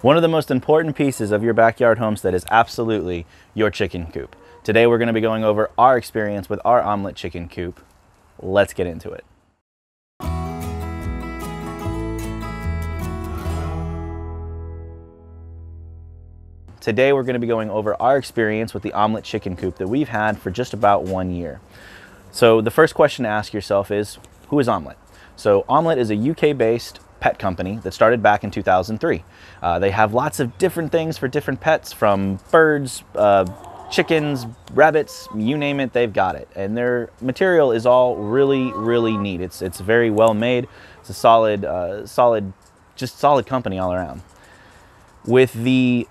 One of the most important pieces of your backyard homestead is absolutely your chicken coop. Today we're going to be going over our experience with our Omlet chicken coop. Let's get into it. Today we're going to be going over our experience with the Omlet chicken coop that we've had for just about 1 year. So the first question to ask yourself is, who is Omlet? So Omlet is a UK-based pet company that started back in 2003. They have lots of different things for different pets, from birds, chickens, rabbits, you name it, they've got it. And their material is all really neat. It's very well made. It's a solid company all around. With the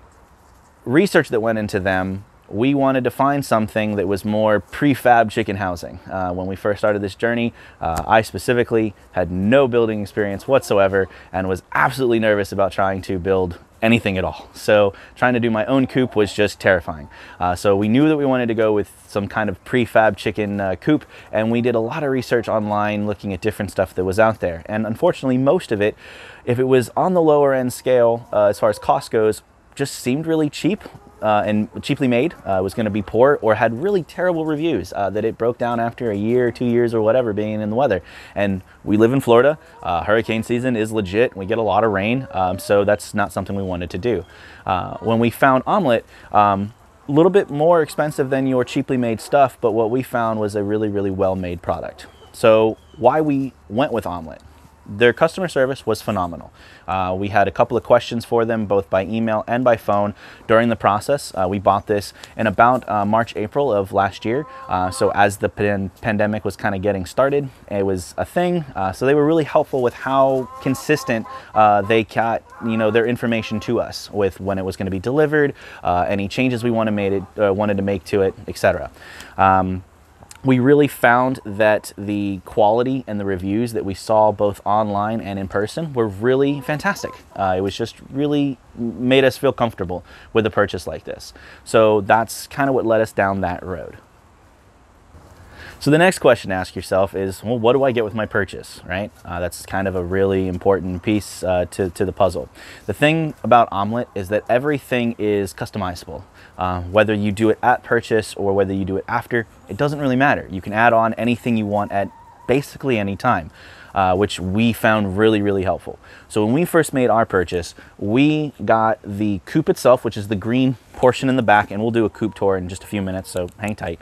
research that went into them, we wanted to find something that was more prefab chicken housing. When we first started this journey, I specifically had no building experience whatsoever and was absolutely nervous about trying to build anything at all. So trying to do my own coop was just terrifying. So we knew that we wanted to go with some kind of prefab chicken coop, and we did a lot of research online looking at different stuff that was out there. And unfortunately, most of it, if it was on the lower end scale as far as cost goes, just seemed really cheap and cheaply made. Was going to be poor or had really terrible reviews that it broke down after a year, 2 years or whatever being in the weather. And we live in Florida. Hurricane season is legit. We get a lot of rain, so that's not something we wanted to do. When we found Omlet, a little bit more expensive than your cheaply made stuff, but what we found was a really well made product. So why we went with Omlet? Their customer service was phenomenal. We had a couple of questions for them, both by email and by phone during the process. We bought this in about March, April of last year. So as the pandemic was kind of getting started, it was a thing. So they were really helpful with how consistent they got, their information to us with when it was going to be delivered, any changes we wanted to make to it, etc. We really found that the quality and the reviews that we saw both online and in person were really fantastic. It was just really made us feel comfortable with a purchase like this. So that's kind of what led us down that road. So the next question to ask yourself is, well, what do I get with my purchase, right? That's kind of a really important piece to the puzzle. The thing about Omlet is that everything is customizable. Whether you do it at purchase or whether you do it after, it doesn't really matter. You can add on anything you want at basically any time, which we found really helpful. So when we first made our purchase, we got the coop itself, which is the green portion in the back, and we'll do a coop tour in just a few minutes, so hang tight.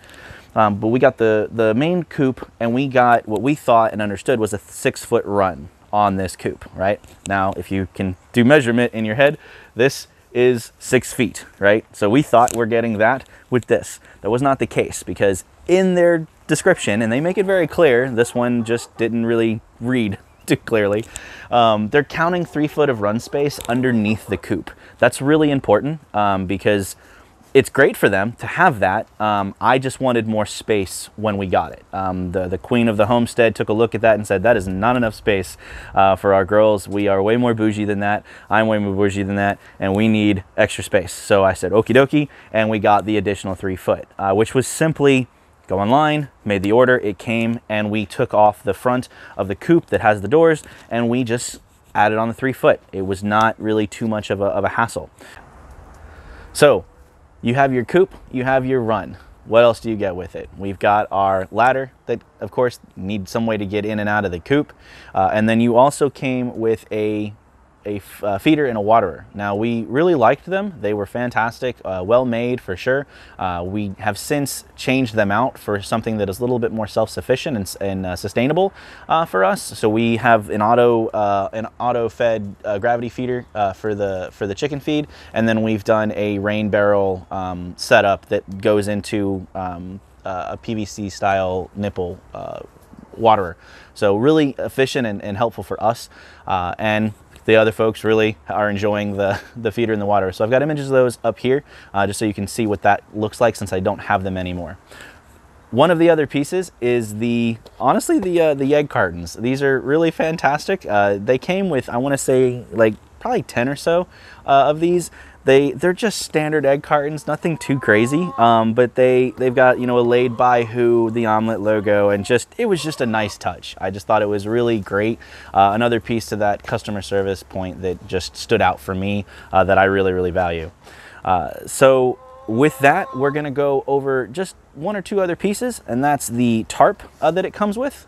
But we got the main coop, and we got what we thought and understood was a 6-foot run on this coop, right? Now, if you can do measurement in your head, this is 6 feet, right? So we thought we're getting that with this. That was not the case, because in their description, and they make it very clear, this one just didn't really read too clearly, they're counting 3 foot of run space underneath the coop. That's really important because it's great for them to have that. I just wanted more space when we got it. The queen of the homestead took a look at that and said, that is not enough space for our girls. We are way more bougie than that. I'm way more bougie than that, and we need extra space. So I said, okie dokie, and we got the additional 3 foot, which was simply go online, made the order, it came, and we took off the front of the coop that has the doors, and we just added on the 3 foot. It was not really too much of a hassle. So you have your coop, you have your run. What else do you get with it? We've got our ladder that, of course, needs some way to get in and out of the coop. And then you also came with a feeder and a waterer. Now, we really liked them. They were fantastic, well made for sure. We have since changed them out for something that is a little bit more self-sufficient and sustainable for us. So we have an auto-fed gravity feeder for the chicken feed, and then we've done a rain barrel setup that goes into a PVC style nipple waterer. So really efficient and helpful for us. And the other folks really are enjoying the feeder and the water. So I've got images of those up here just so you can see what that looks like, since I don't have them anymore. One of the other pieces is honestly the egg cartons. These are really fantastic. They came with, I want to say, like probably 10 or so of these. They're just standard egg cartons, nothing too crazy, but they've got, you know, a laid by who, the Omlet logo, and it was just a nice touch. I just thought it was really great. Another piece to that customer service point that just stood out for me that I really, really value. So with that, we're gonna go over just one or two other pieces, and that's the tarp that it comes with.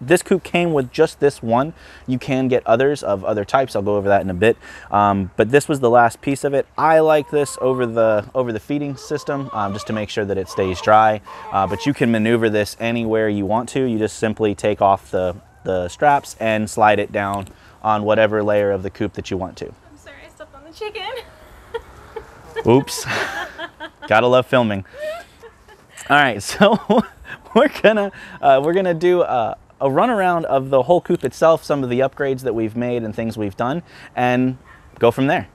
This coop came with just this one. You can get others of other types. I'll go over that in a bit. But this was the last piece of it. I like this over the feeding system just to make sure that it stays dry. But you can maneuver this anywhere you want to. You just simply take off the straps and slide it down on whatever layer of the coop that you want to. I'm sorry, I stepped on the chicken. Oops. Gotta love filming. All right, so we're gonna do a run around of the whole coop itself, some of the upgrades that we've made and things we've done, and go from there.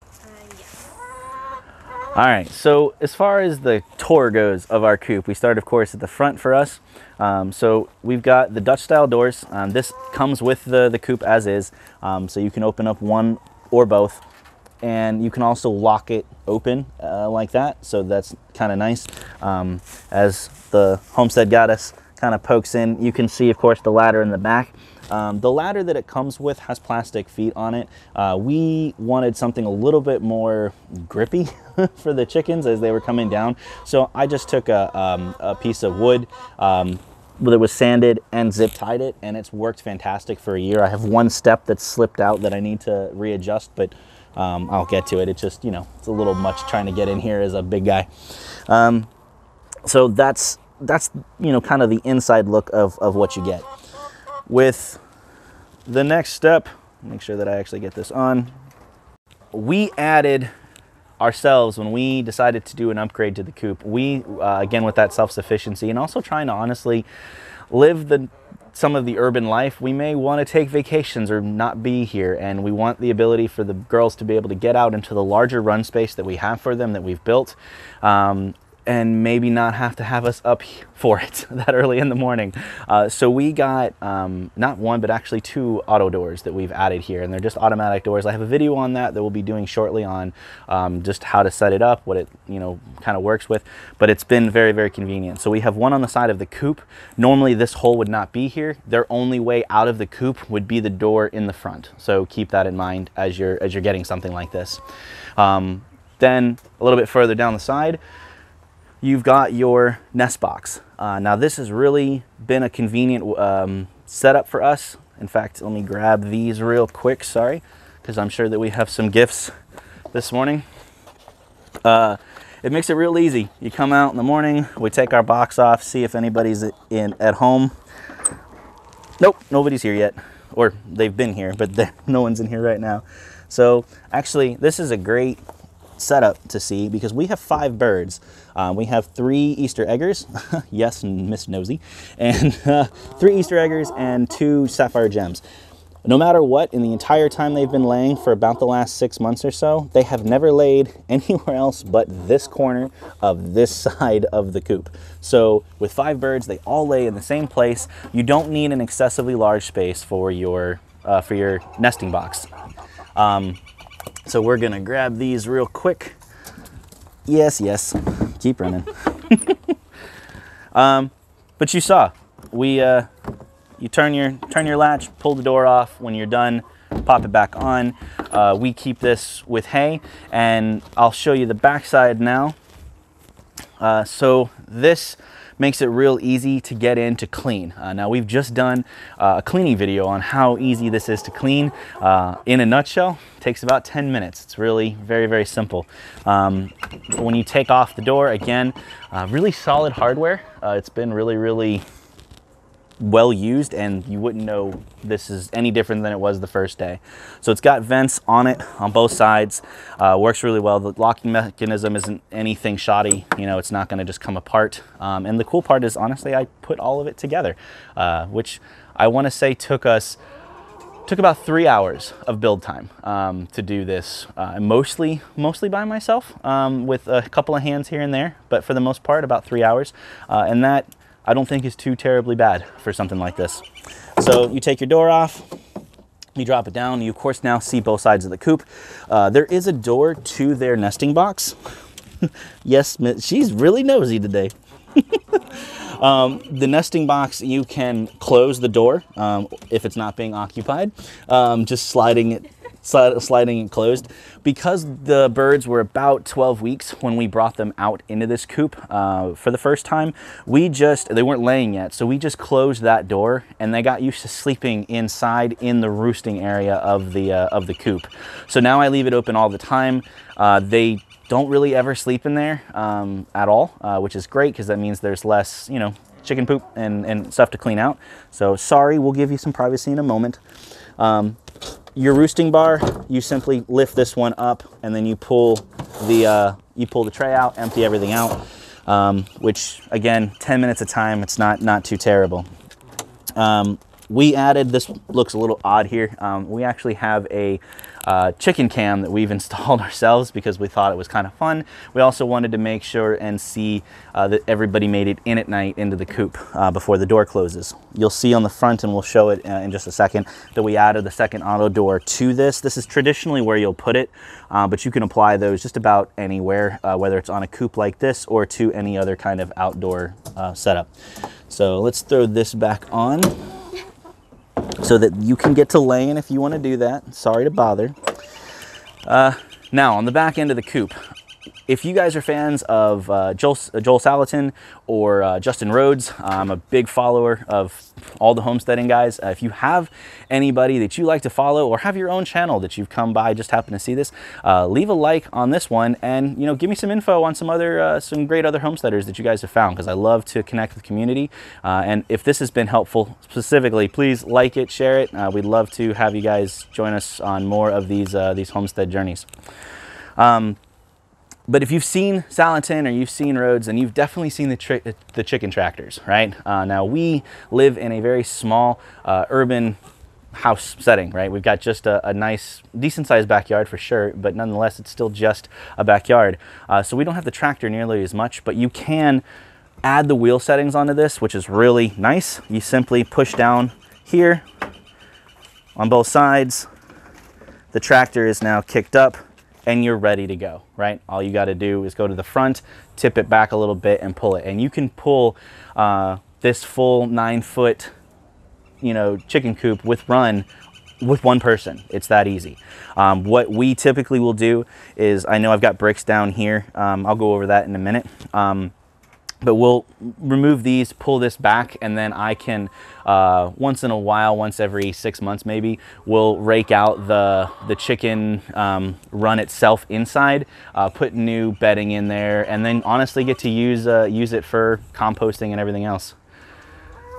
Yes. All right, so as far as the tour goes of our coop, we start, of course, at the front for us. So we've got the Dutch style doors. This comes with the coop as is, so you can open up one or both, and you can also lock it open like that, so that's kind of nice. As the Homestead Goddess kind of pokes in, you can see, of course, the ladder in the back. The ladder that it comes with has plastic feet on it. We wanted something a little bit more grippy for the chickens as they were coming down, so I just took a piece of wood that was sanded and zip tied it, and it's worked fantastic for a year. I have one step that's slipped out that I need to readjust, but I'll get to it. It's just, you know, it's a little much trying to get in here as a big guy. So that's, you know, kind of the inside look of what you get. With the next step, make sure that I actually get this on. We added ourselves, when we decided to do an upgrade to the coop, we, again, with that self-sufficiency and also trying to honestly live some of the urban life, we may want to take vacations or not be here, and we want the ability for the girls to be able to get out into the larger run space that we have for them, that we've built, and maybe not have to have us up for it that early in the morning. So we got not one, but actually 2 auto doors that we've added here, and they're just automatic doors. I have a video on that we'll be doing shortly on just how to set it up, what it, you know, kind of works with, but it's been very, very convenient. So we have one on the side of the coop. Normally this hole would not be here. Their only way out of the coop would be the door in the front. So keep that in mind as you're getting something like this. Then a little bit further down the side, you've got your nest box. Now this has really been a convenient setup for us. In fact, let me grab these real quick, sorry, because I'm sure that we have some gifts this morning. It makes it real easy. You come out in the morning, we take our box off, see if anybody's at home. Nope, nobody's here yet. Or they've been here, but no one's in here right now. So actually, this is a great setup to see because we have 5 birds. We have 3 Easter eggers, yes, Miss Nosy, and 3 Easter eggers and 2 sapphire gems. No matter what, in the entire time they've been laying for about the last 6 months or so, they have never laid anywhere else but this corner of this side of the coop. So with 5 birds, they all lay in the same place. You don't need an excessively large space for your nesting box. So we're gonna grab these real quick. Yes, yes, keep running. But you saw, you turn your latch, pull the door off. When you're done, pop it back on. We keep this with hay, and I'll show you the back side now. So this makes it real easy to get in to clean. Now we've just done a cleaning video on how easy this is to clean. In a nutshell, it takes about 10 minutes. It's really very, very simple. When you take off the door, again, really solid hardware. It's been really, really well used, and you wouldn't know this is any different than it was the first day. So it's got vents on it on both sides. Works really well. The locking mechanism isn't anything shoddy. You know, it's not going to just come apart. And the cool part is, honestly, I put all of it together, which I want to say took about 3 hours of build time to do this, mostly by myself, with a couple of hands here and there, but for the most part about 3 hours, and that I don't think is too terribly bad for something like this. So you take your door off, You drop it down. You, of course, now see both sides of the coop. There is a door to their nesting box. Yes, she's really nosy today. The nesting box, you can close the door if it's not being occupied, just sliding it closed. Because the birds were about 12 weeks when we brought them out into this coop for the first time, they weren't laying yet, so we just closed that door, and they got used to sleeping inside in the roosting area of the coop. So now I leave it open all the time. They don't really ever sleep in there at all, which is great because that means there's less, you know, chicken poop and stuff to clean out. So sorry, we'll give you some privacy in a moment. Your roosting bar, you simply lift this one up, and then you pull the tray out, empty everything out, which again, 10 minutes of time, it's not too terrible. We added, this looks a little odd here. We actually have a chicken cam that we've installed ourselves because we thought it was kind of fun. We also wanted to make sure and see that everybody made it in at night into the coop before the door closes. You'll see on the front, and we'll show it in just a second, that we added the second auto door to this. This is traditionally where you'll put it, but you can apply those just about anywhere, whether it's on a coop like this or to any other kind of outdoor setup. So let's throw this back on, so that you can get to laying if you want to do that. Sorry to bother. Now, on the back end of the coop, if you guys are fans of Joel Salatin or Justin Rhodes, I'm a big follower of all the homesteading guys. If you have anybody that you like to follow or have your own channel that you've come by, just happen to see this, leave a like on this one, and give me some info on some great other homesteaders that you guys have found, because I love to connect with the community. And if this has been helpful specifically, please like it, share it. We'd love to have you guys join us on more of these homestead journeys. But if you've seen Salatin or you've seen Rhodes, then you've definitely seen the chicken tractors, right? Now, we live in a very small urban house setting, right? We've got just a nice, decent-sized backyard for sure, but nonetheless, it's still just a backyard. So we don't have the tractor nearly as much, but you can add the wheel settings onto this, which is really nice. You simply push down here on both sides. The tractor is now kicked up, and you're ready to go, right? All you got to do is go to the front, tip it back a little bit, and pull it. And you can pull this full 9-foot, chicken coop with run with one person. It's that easy. What we typically will do is, I know I've got bricks down here. I'll go over that in a minute. But we'll remove these, pull this back, and then I can, once in a while, once every 6 months maybe, we'll rake out the chicken run itself inside, put new bedding in there, and then honestly get to use it for composting and everything else.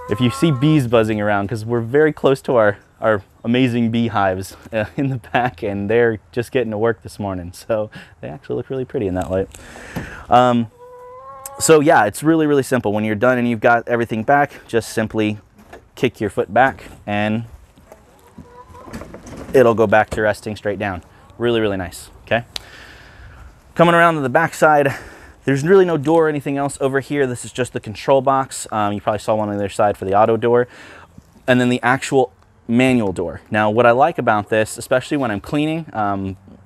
If you see bees buzzing around, because we're very close to our amazing beehives in the back, and they're just getting to work this morning, so they actually look really pretty in that light. So yeah, it's really, really simple. When you're done and you've got everything back, just simply kick your foot back and it'll go back to resting straight down. Really, really nice, okay? Coming around to the back side, there's really no door or anything else over here. This is just the control box. You probably saw one on the other side for the auto door. And then the actual manual door. Now, what I like about this, especially when I'm cleaning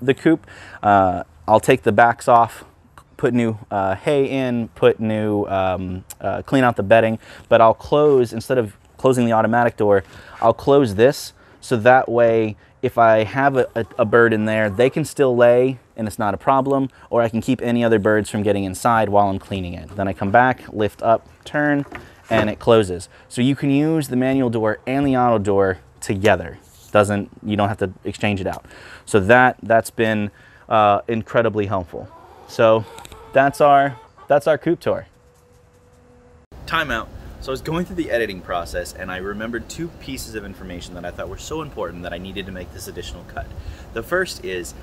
the coop, I'll take the backs off, put new hay in, put new, clean out the bedding, but I'll close, instead of closing the automatic door, I'll close this, so that way if I have a bird in there, they can still lay and it's not a problem, or I can keep any other birds from getting inside while I'm cleaning it. Then I come back, lift up, turn, and it closes. So you can use the manual door and the auto door together. You don't have to exchange it out. So that's been incredibly helpful. So that's our coop tour. Timeout. So I was going through the editing process and I remembered two pieces of information that I thought were so important that I needed to make this additional cut. The first is,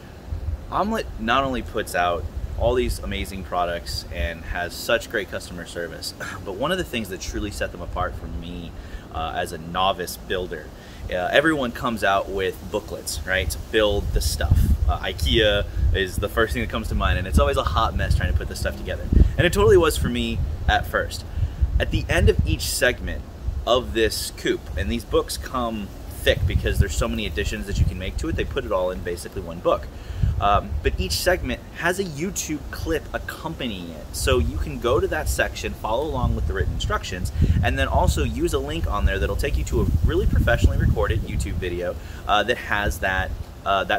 Omlet not only puts out all these amazing products and has such great customer service, but one of the things that truly set them apart from me as a novice builder, everyone comes out with booklets, right, to build the stuff. IKEA is the first thing that comes to mind, and it's always a hot mess trying to put this stuff together. And it totally was for me at first. At the end of each segment of this coop, and these books come thick because there's so many additions that you can make to it. They put it all in basically one book. But each segment has a YouTube clip accompanying it. So you can go to that section, follow along with the written instructions, and then also use a link on there that'll take you to a really professionally recorded YouTube video that has that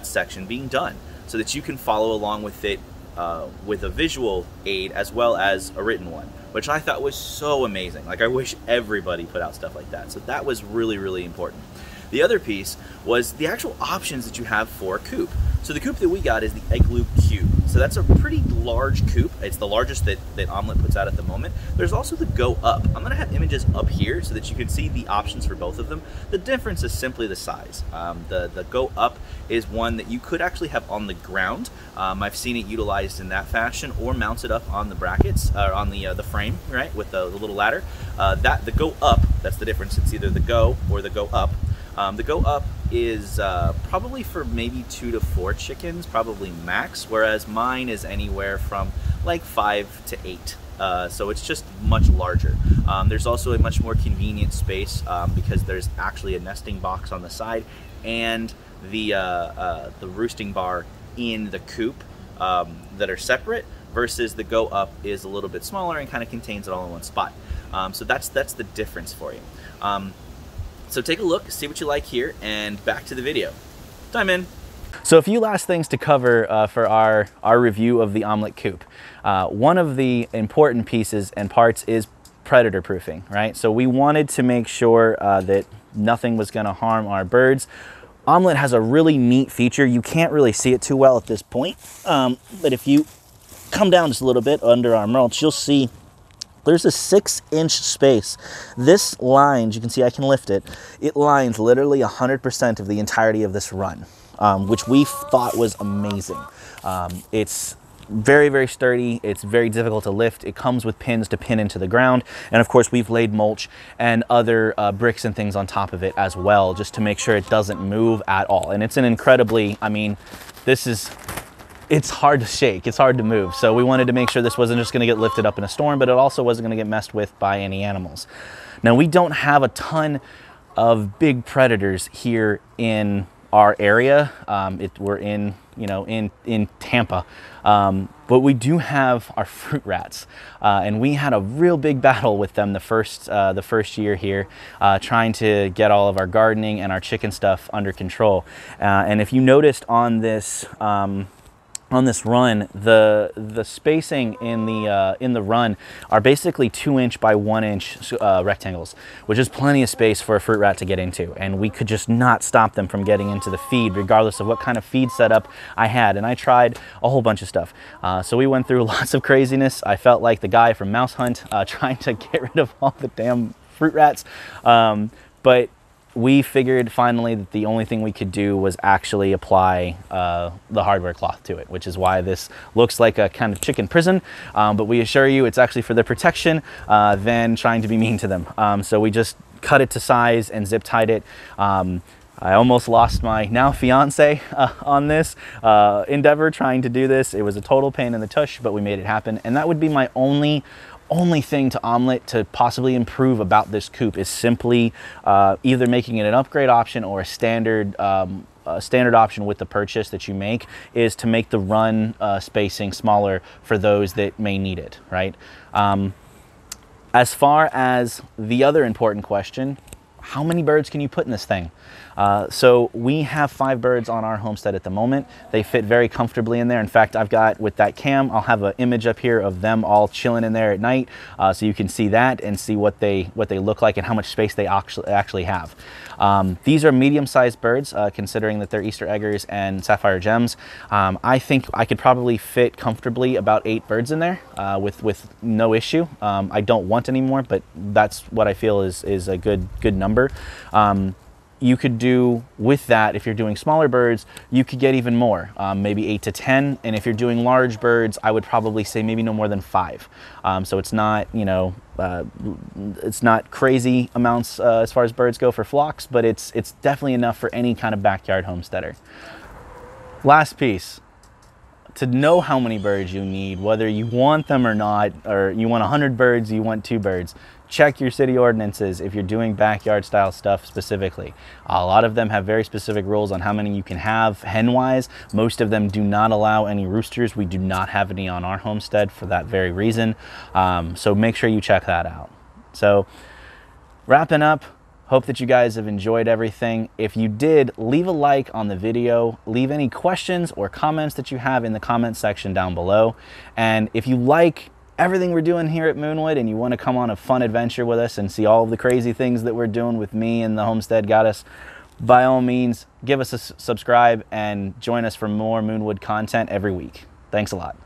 section being done, so that you can follow along with it with a visual aid as well as a written one, which I thought was so amazing. Like, I wish everybody put out stuff like that. So that was really, really important. The other piece was the actual options that you have for a coop. So the coop that we got is the Eglu Cube. So that's a pretty large coop. It's the largest that Omlet puts out at the moment. There's also the Go Up. I'm gonna have images up here so that you can see the options for both of them. The difference is simply the size. The Go Up is one that you could actually have on the ground. I've seen it utilized in that fashion, or mounted up on the brackets, or on the frame, right, with the little ladder. The Go Up, that's the difference. It's either the Go or the Go Up. The Go Up is probably for maybe 2 to 4 chickens, probably max, whereas mine is anywhere from like 5 to 8. So it's just much larger. There's also a much more convenient space because there's actually a nesting box on the side and the roosting bar in the coop that are separate, versus the Go Up is a little bit smaller and kind of contains it all in one spot. So that's the difference for you. So take a look, see what you like here, and back to the video. Time in. So a few last things to cover for our review of the Omlet Coop. One of the important pieces and parts is predator proofing, right? So we wanted to make sure that nothing was gonna harm our birds. Omlet has a really neat feature. You can't really see it too well at this point, but if you come down just a little bit under our mulch, you'll see there's a 6-inch space. This lines, you can see I can lift it, it lines literally 100% of the entirety of this run, which we thought was amazing. It's very, very sturdy. It's very difficult to lift. It comes with pins to pin into the ground. And of course, we've laid mulch and other bricks and things on top of it as well, just to make sure it doesn't move at all. And it's an incredibly, I mean, it's hard to shake, it's hard to move. So we wanted to make sure this wasn't just gonna get lifted up in a storm, but it also wasn't gonna get messed with by any animals. Now, we don't have a ton of big predators here in our area. We're in, in Tampa. But we do have our fruit rats. And we had a real big battle with them the first year here, trying to get all of our gardening and our chicken stuff under control. And if you noticed on this run, the spacing in the run are basically 2-inch by 1-inch rectangles, which is plenty of space for a fruit rat to get into. And we could just not stop them from getting into the feed, regardless of what kind of feed setup I had. And I tried a whole bunch of stuff. So we went through lots of craziness. I felt like the guy from Mouse Hunt trying to get rid of all the damn fruit rats. But we figured finally that the only thing we could do was actually apply the hardware cloth to it, which is why this looks like a kind of chicken prison. But we assure you it's actually for their protection than trying to be mean to them. So we just cut it to size and zip tied it. I almost lost my now fiance on this endeavor trying to do this. It was a total pain in the tush, but we made it happen. And that would be my only thing to Omlet to possibly improve about this coop, is simply either making it an upgrade option or a standard option with the purchase that you make, is to make the run spacing smaller for those that may need it, right? As far as the other important question, how many birds can you put in this thing? So we have 5 birds on our homestead at the moment. They fit very comfortably in there. In fact, I've got, with that cam, I'll have an image up here of them all chilling in there at night, so you can see that and see what they look like and how much space they actually have. These are medium-sized birds, considering that they're Easter eggers and sapphire gems. I think I could probably fit comfortably about 8 birds in there with no issue. I don't want any more, but that's what I feel is a good number. You could do with that, if you're doing smaller birds, you could get even more, maybe 8 to 10. And if you're doing large birds, I would probably say maybe no more than 5. So it's not, it's not crazy amounts as far as birds go for flocks, but it's definitely enough for any kind of backyard homesteader. Last piece, to know how many birds you need, whether you want them or not, or you want 100 birds, you want 2 birds. Check your city ordinances if you're doing backyard style stuff specifically. A lot of them have very specific rules on how many you can have hen-wise. Most of them do not allow any roosters. We do not have any on our homestead for that very reason. So make sure you check that out. So wrapping up, hope that you guys have enjoyed everything. If you did, leave a like on the video, leave any questions or comments that you have in the comment section down below. And if you like everything we're doing here at MoonWood and you want to come on a fun adventure with us and see all of the crazy things that we're doing with me and the homestead goddess, by all means, give us a subscribe and join us for more MoonWood content every week. Thanks a lot.